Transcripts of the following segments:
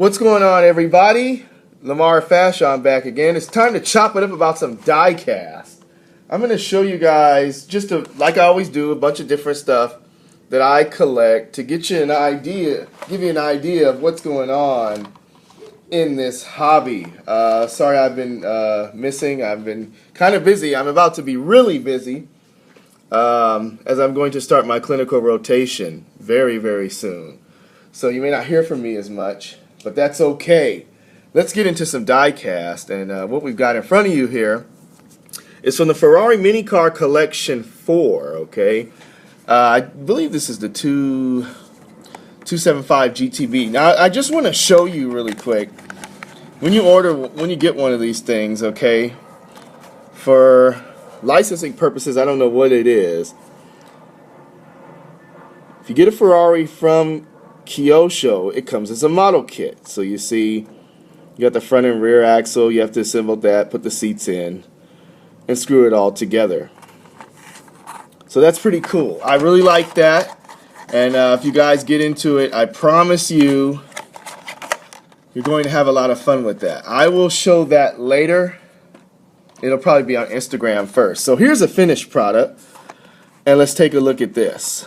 What's going on, everybody? Lamar Fashion back again. It's time to chop it up about some die cast. I'm going to show you guys, like I always do, a bunch of different stuff that I collect to get you an idea, give you an idea of what's going on in this hobby. Sorry I've been missing. I've been kind of busy. I'm about to be really busy as I'm going to start my clinical rotation very, very soon. So you may not hear from me as much, but that's okay. Let's get into some die cast, and what we've got in front of you here is from the Ferrari Mini Car Collection 4, okay? I believe this is the 275 GTB. Now, I just want to show you really quick, when you get one of these things, okay, for licensing purposes, I don't know what it is. If you get a Ferrari from Kyosho, it comes as a model kit. So you see, you got the front and rear axle, you have to assemble that, put the seats in, and screw it all together. So that's pretty cool. I really like that. And if you guys get into it, I promise you, you're going to have a lot of fun with that. I will show that later. It'll probably be on Instagram first. So here's a finished product. And let's take a look at this.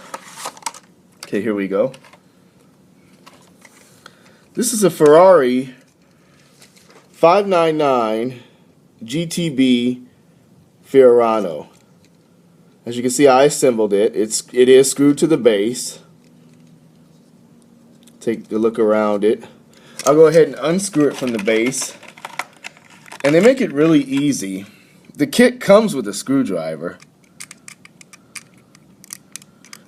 Okay, here we go. This is a Ferrari 599 GTB Fiorano. As you can see, I assembled it. It is screwed to the base. Take a look around it. I'll go ahead and unscrew it from the base. And they make it really easy. The kit comes with a screwdriver.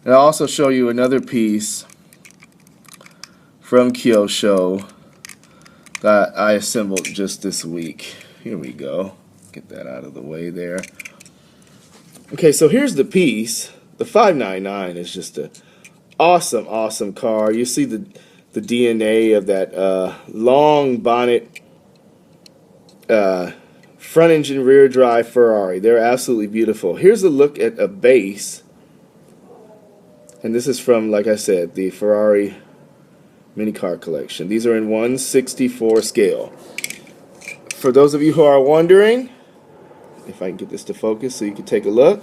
And I'll also show you another piece from Kyosho that I assembled just this week. Here we go. Get that out of the way there. Okay, so here's the piece. The 599 is just an awesome, awesome car. You see the DNA of that long bonnet, front engine, rear drive Ferrari. They're absolutely beautiful. Here's a look at a base. And this is from, like I said, the Ferrari Mini Car Collection. These are in 1/64 scale. For those of you who are wondering, if I can get this to focus so you can take a look,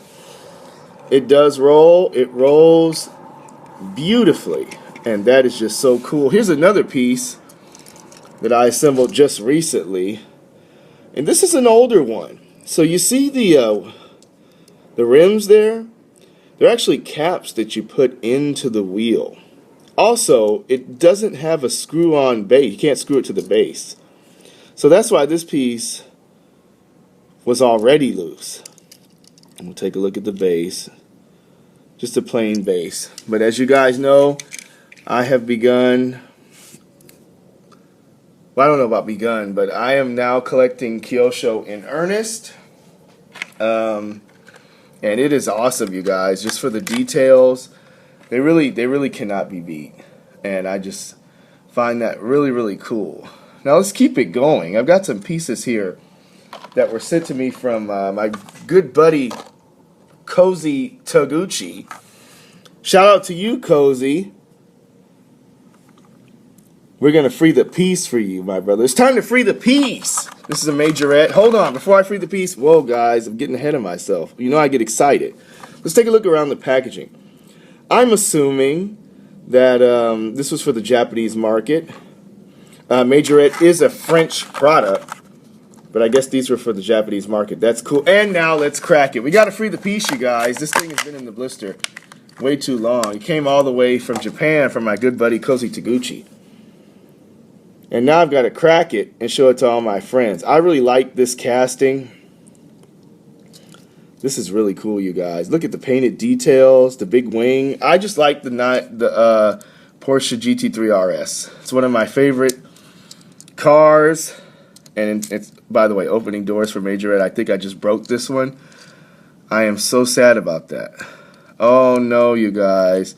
it does roll. It rolls beautifully, and that is just so cool. Here's another piece that I assembled just recently, and this is an older one. So you see the rims there? They're actually caps that you put into the wheel. Also, it doesn't have a screw-on base. You can't screw it to the base. So that's why this piece was already loose. And we'll take a look at the base. Just a plain base. But as you guys know, I have begun, well, I don't know about begun, but I am now collecting Kyosho in earnest. And it is awesome, you guys. Just for the details, they really cannot be beat. And I just find that really, really cool. Now let's keep it going. I've got some pieces here that were sent to me from my good buddy Cozy Taguchi. Shout out to you, Cozy. We're going to free the piece for you, my brother. It's time to free the piece. This is a Majorette. Hold on, before I free the piece. Whoa, guys, I'm getting ahead of myself. You know I get excited. Let's take a look around the packaging. I'm assuming that this was for the Japanese market. Majorette is a French product, but I guess these were for the Japanese market. That's cool. And now let's crack it. We got to free the piece, you guys. This thing has been in the blister way too long. It came all the way from Japan from my good buddy Cozy Taguchi. And now I've got to crack it and show it to all my friends. I really like this casting. This is really cool, you guys. Look at the painted details, the big wing. I just like the Porsche GT3 RS. It's one of my favorite cars. And it's, by the way, opening doors for Majorette. I think I just broke this one. I am so sad about that. Oh, no, you guys.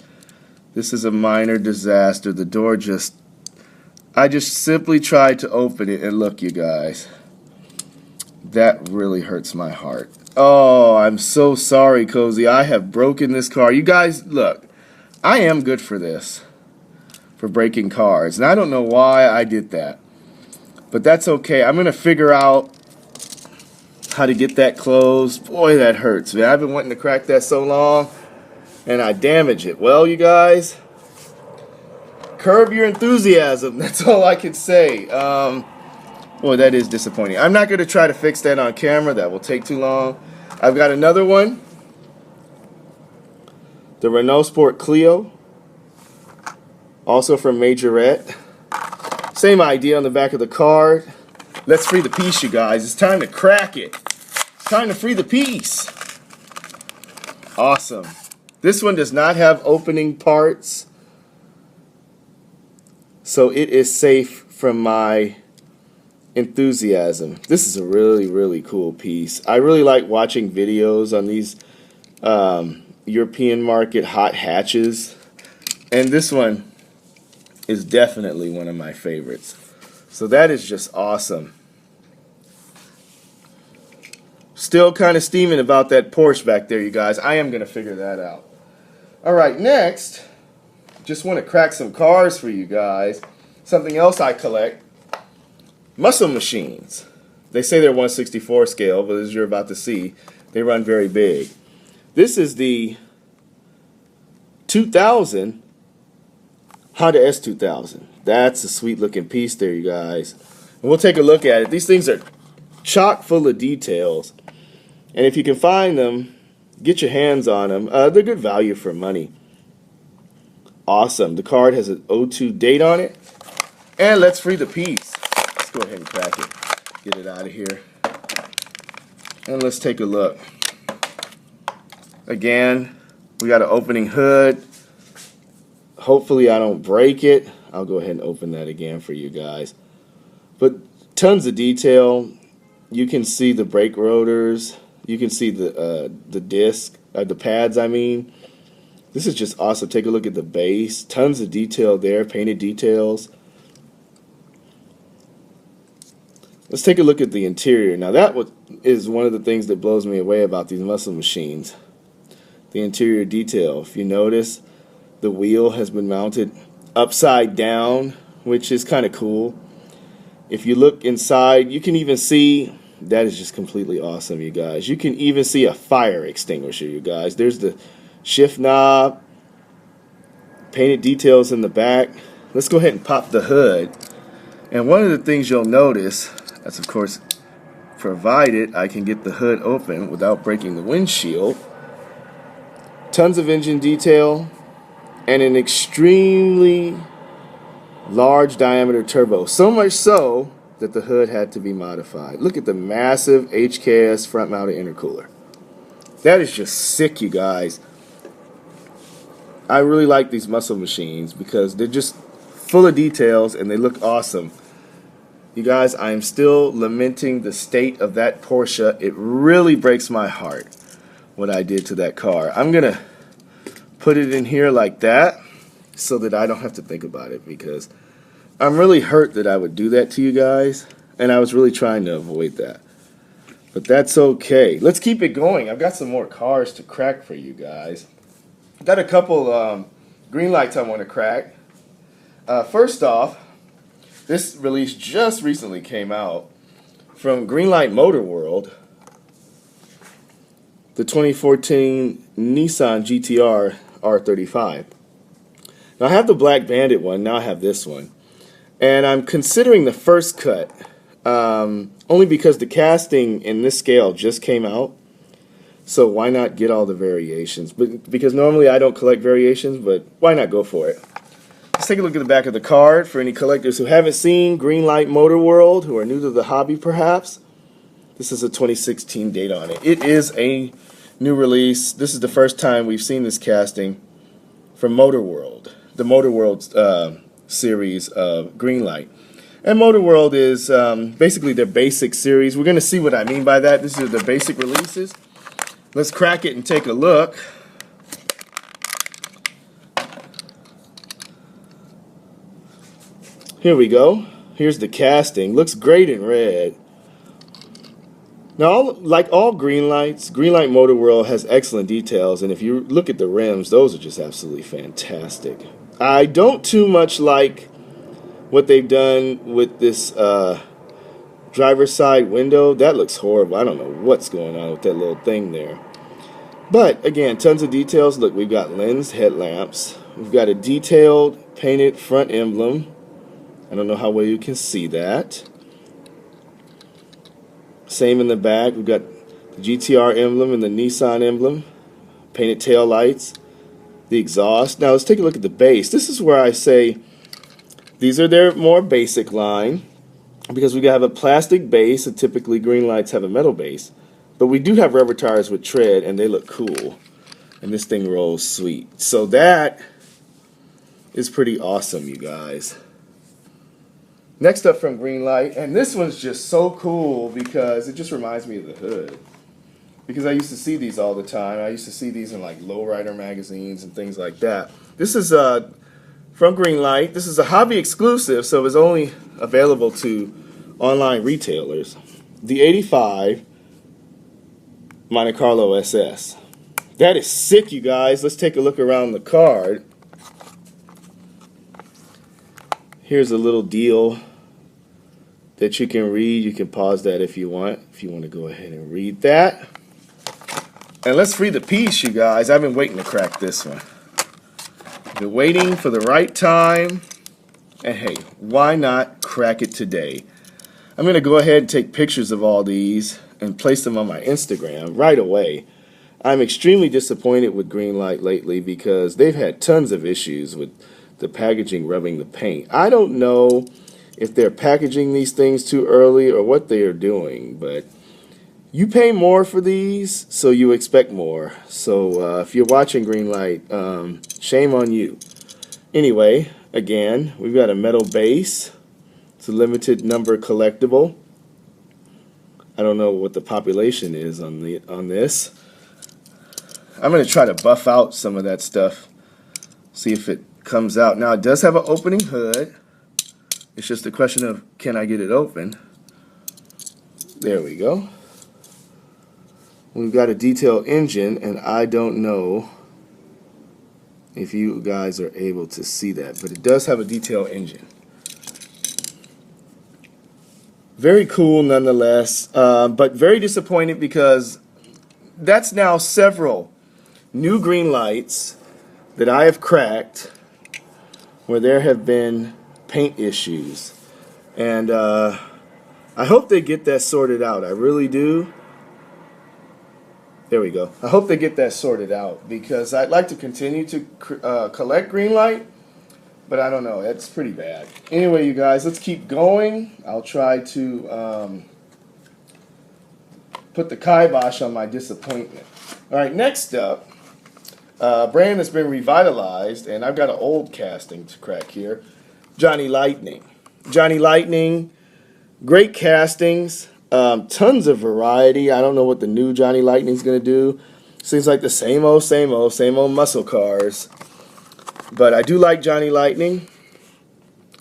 This is a minor disaster. The door I just simply tried to open it, and look, you guys. That really hurts my heart. Oh, I'm so sorry, Cozy. I have broken this car. You guys, look, I am good for this. for breaking cars. And I don't know why I did that, but that's okay. I'm going to figure out how to get that closed. Boy, that hurts, man. I've been wanting to crack that so long, and I damage it. Well, you guys, curb your enthusiasm. That's all I can say. Boy, that is disappointing. I'm not going to try to fix that on camera. That will take too long. I've got another one. The Renault Sport Clio. Also from Majorette. Same idea on the back of the card. Let's free the piece, you guys. It's time to crack it. It's time to free the piece. Awesome. This one does not have opening parts, so it is safe from my enthusiasm. This is a really, really cool piece. I really like watching videos on these European market hot hatches, and this one is definitely one of my favorites. So that is just awesome. Still kind of steaming about that Porsche back there, you guys. I am going to figure that out. Alright, next, just want to crack some cars for you guys. Something else I collect. Muscle machines. They say they're 1/64 scale, but as you're about to see, they run very big. This is the 2000 Honda S2000. That's a sweet looking piece there, you guys. And we'll take a look at it. These things are chock full of details, and if you can find them, get your hands on them. They're good value for money. Awesome. The card has an '02 date on it, and let's free the piece. Let's go ahead and crack it. Get it out of here, and let's take a look. Again, we got an opening hood. Hopefully I don't break it. I'll go ahead and open that again for you guys. But tons of detail. You can see the brake rotors. You can see the disc, the pads, I mean. This is just awesome. Take a look at the base. Tons of detail there, painted details. Let's take a look at the interior. Now that is one of the things that blows me away about these muscle machines. The interior detail. If you notice, the wheel has been mounted upside down, which is kind of cool. If you look inside, you can even see, that is just completely awesome, you guys. You can even see a fire extinguisher, you guys. There's the shift knob, painted details in the back. Let's go ahead and pop the hood. And one of the things you'll notice, that's of course provided I can get the hood open without breaking the windshield. Tons of engine detail, and an extremely large diameter turbo. So much so that the hood had to be modified. Look at the massive HKS front mounted intercooler. That is just sick, you guys. I really like these muscle machines because they're just full of details and they look awesome. You guys, I am still lamenting the state of that Porsche. It really breaks my heart what I did to that car. I'm going to put it in here like that so that I don't have to think about it, because I'm really hurt that I would do that to you guys, and I was really trying to avoid that. But that's okay. Let's keep it going. I've got some more cars to crack for you guys. Got a couple green lights I want to crack. First off, this release just recently came out from Greenlight Motor World. The 2014 Nissan GT-R R35. Now I have the Black Bandit one, now I have this one. And I'm considering the first cut, only because the casting in this scale just came out. So why not get all the variations? But because normally I don't collect variations, but why not go for it? Let's take a look at the back of the card for any collectors who haven't seen Greenlight Motor World, who are new to the hobby perhaps. This is a 2016 date on it. It is a new release. This is the first time we've seen this casting from Motor World, the Motor World series of Greenlight. And Motor World is basically their basic series. We're going to see what I mean by that. This is the basic releases. Let's crack it and take a look. Here we go. Here's the casting. Looks great in red. Now, like all Greenlights, Greenlight Motor World has excellent details, and if you look at the rims, those are just absolutely fantastic. I don't too much like what they've done with this driver's side window. That looks horrible. I don't know what's going on with that little thing there. But again, tons of details. Look, we've got lensed headlamps. We've got a detailed painted front emblem. I don't know how well you can see that. Same in the back. We've got the GT-R emblem and the Nissan emblem. Painted tail lights. The exhaust. Now let's take a look at the base. This is where I say these are their more basic line, because we have a plastic base, and typically green lights have a metal base. But we do have rubber tires with tread, and they look cool. And this thing rolls sweet. So that is pretty awesome, you guys. Next up from Greenlight, and this one's just so cool because it just reminds me of the hood. Because I used to see these all the time. I used to see these in like lowrider magazines and things like that. This is from Greenlight. This is a hobby exclusive, so it's only available to online retailers. The 85 Monte Carlo SS. That is sick, you guys. Let's take a look around the card. Here's a little deal that you can read. You can pause that if you want to go ahead and read that. And let's free the piece, you guys. I've been waiting to crack this one. Been waiting for the right time. And hey, why not crack it today? I'm going to go ahead and take pictures of all these and place them on my Instagram right away. I'm extremely disappointed with Greenlight lately because they've had tons of issues with the packaging rubbing the paint. I don't know if they're packaging these things too early or what they are doing, but you pay more for these, so you expect more. So if you're watching Greenlight, shame on you. Anyway, again, we've got a metal base. It's a limited number collectible. I don't know what the population is on this. I'm going to try to buff out some of that stuff, see if it comes out. Now, it does have an opening hood. It's just a question of, can I get it open? There we go. We've got a detailed engine, and I don't know if you guys are able to see that, but it does have a detailed engine. Very cool nonetheless, but very disappointed because that's now several new green lights that I have cracked where there have been paint issues. And I hope they get that sorted out. I really do. There we go. I hope they get that sorted out because I'd like to continue to collect Greenlight, but I don't know. That's pretty bad. Anyway, you guys, let's keep going. I'll try to put the kibosh on my disappointment. All right, next up, a brand that's been revitalized, and I've got an old casting to crack here, Johnny Lightning. Johnny Lightning, great castings. Tons of variety. I don't know what the new Johnny Lightning's going to do. Seems like the same old muscle cars. But I do like Johnny Lightning.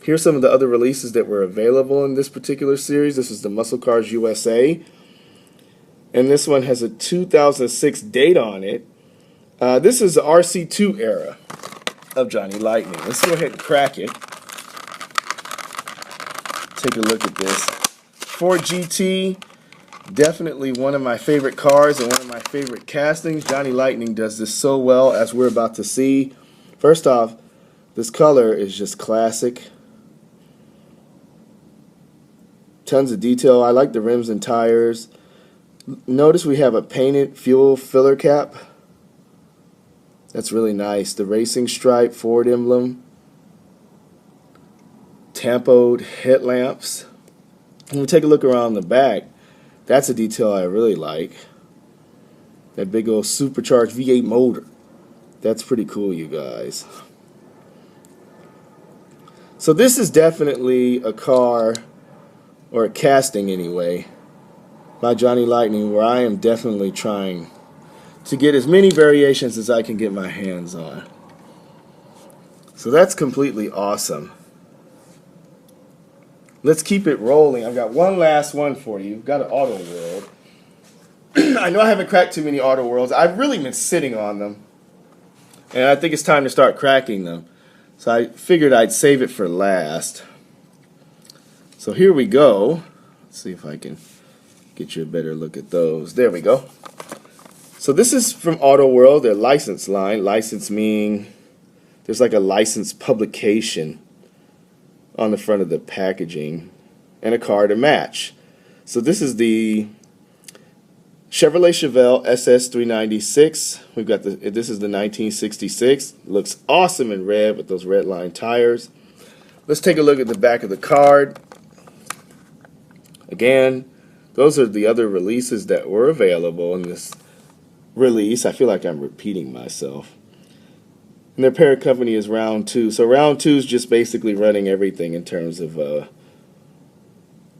Here's some of the other releases that were available in this particular series. This is the Muscle Cars USA. And this one has a 2006 date on it. This is the RC2 era of Johnny Lightning. Let's go ahead and crack it. Take a look at this. Ford GT, definitely one of my favorite cars and one of my favorite castings. Johnny Lightning does this so well, as we're about to see. First off, this color is just classic. Tons of detail. I like the rims and tires. Notice we have a painted fuel filler cap. That's really nice. The racing stripe, Ford emblem. Tampoed headlamps. And we take a look around the back. That's a detail I really like. That big old supercharged V8 motor. That's pretty cool, you guys. So this is definitely a car, or a casting anyway, by Johnny Lightning, where I am definitely trying to get as many variations as I can get my hands on. So that's completely awesome. Let's keep it rolling. I've got one last one for you. We've got an Auto World. I know I haven't cracked too many Auto Worlds. I've really been sitting on them. And I think it's time to start cracking them. So I figured I'd save it for last. So here we go. Let's see if I can get you a better look at those. There we go. So this is from Auto World, their license line. License meaning there's like a licensed publication on the front of the packaging and a car to match. So this is the Chevrolet Chevelle SS396. We've got this is the 1966. Looks awesome in red with those red line tires. Let's take a look at the back of the card. Again, those are the other releases that were available in this release. I feel like I'm repeating myself. And their parent company is Round 2. So Round 2 is just basically running everything in terms of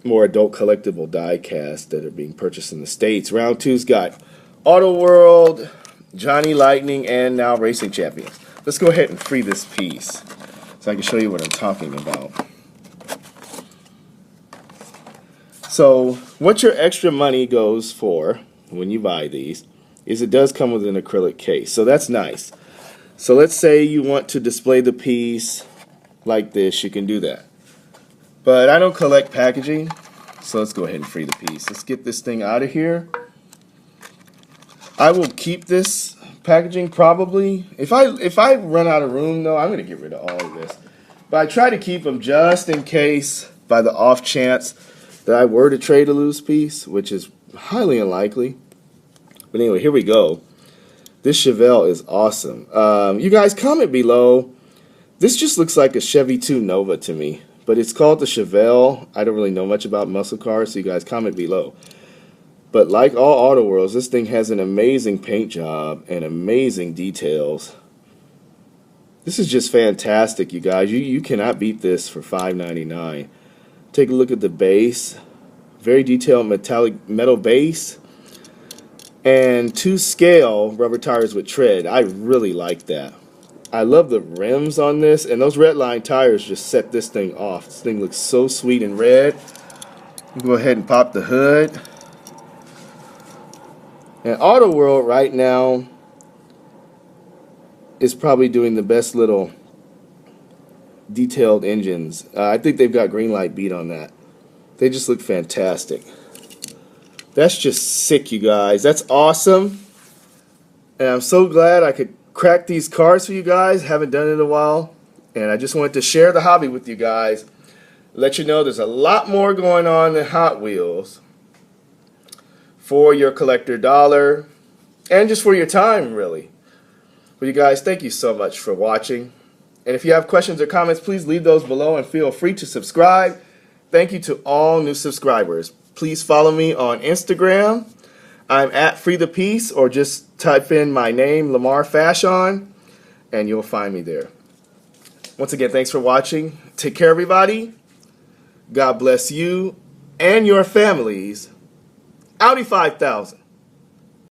more adult collectible die casts that are being purchased in the States. Round 2's got Auto World, Johnny Lightning, and now Racing Champions. Let's go ahead and free this piece so I can show you what I'm talking about. So what your extra money goes for when you buy these is it does come with an acrylic case. So that's nice. So let's say you want to display the piece like this, you can do that. But I don't collect packaging, so let's go ahead and free the piece. Let's get this thing out of here. I will keep this packaging probably. If I run out of room though, I'm going to get rid of all of this. But I try to keep them just in case, by the off chance that I were to trade a loose piece, which is highly unlikely. But anyway, here we go. This Chevelle is awesome. You guys comment below. This just looks like a Chevy 2 Nova to me. But it's called the Chevelle. I don't really know much about muscle cars, so you guys comment below. But like all Auto Worlds, this thing has an amazing paint job and amazing details. This is just fantastic, you guys. You cannot beat this for $5.99. Take a look at the base. Very detailed metallic metal base. And 2 scale rubber tires with tread. I really like that. I love the rims on this, and those red line tires just set this thing off. This thing looks so sweet and red. Go ahead and pop the hood. And Auto World right now is probably doing the best little detailed engines. I think they've got green light beat on that. They just look fantastic. That's just sick, you guys. That's awesome. And I'm so glad I could crack these cars for you guys. Haven't done it in a while. And I just wanted to share the hobby with you guys. Let you know there's a lot more going on than Hot Wheels for your collector dollar and just for your time, really. Well, you guys, thank you so much for watching. And if you have questions or comments, please leave those below and feel free to subscribe. Thank you to all new subscribers. Please follow me on Instagram. I'm at Free the Piece, or just type in my name, Lamar Fashion, and you'll find me there. Once again, thanks for watching. Take care, everybody. God bless you and your families. Audi 5000.